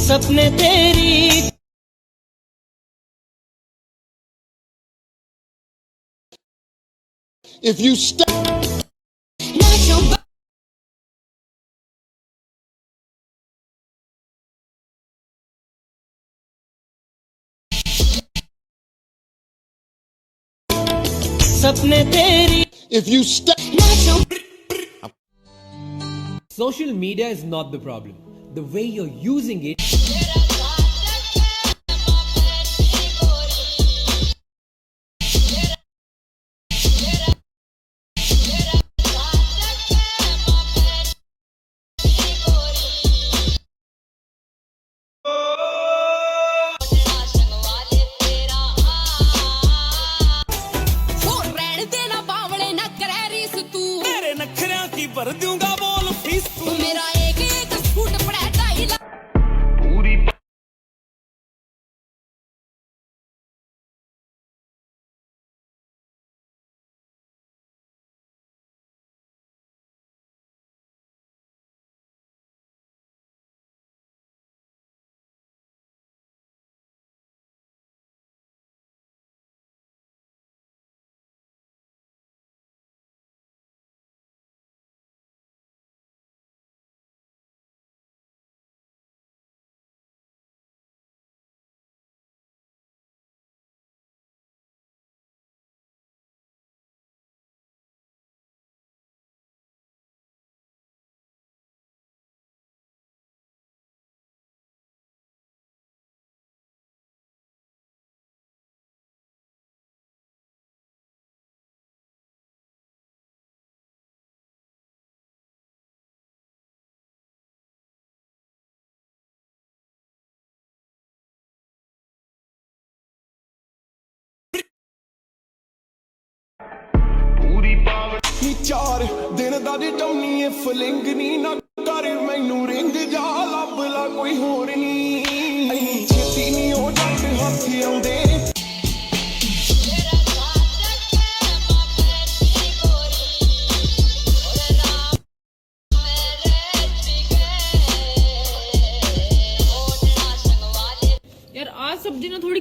सपने तेरी If you stay सपने तेरी if you stay Social media is not the problem. The way you're using it. भर दूंगा बोल फीस तू मेरा एक एक सूट पड़ा ढाई लाख पूरी ਨੀ 4 ਦਿਨ ਦਾ ਦੀ ਟੌਨੀ ਐ ਫਲਿੰਗ ਨੀ ਨਾ ਕਰ ਮੈਨੂੰ ਰਿੰਗ ਜਾ ਲੱਭ ਲਾ ਕੋਈ ਹੋਰ ਨੀ ਨਹੀਂ ਛੇਤੀ ਨੀ ਉਹ ਜੱਟ ਹੱਥ ਆਉਂਦੇ यार आज सब्जी ना थोड़ी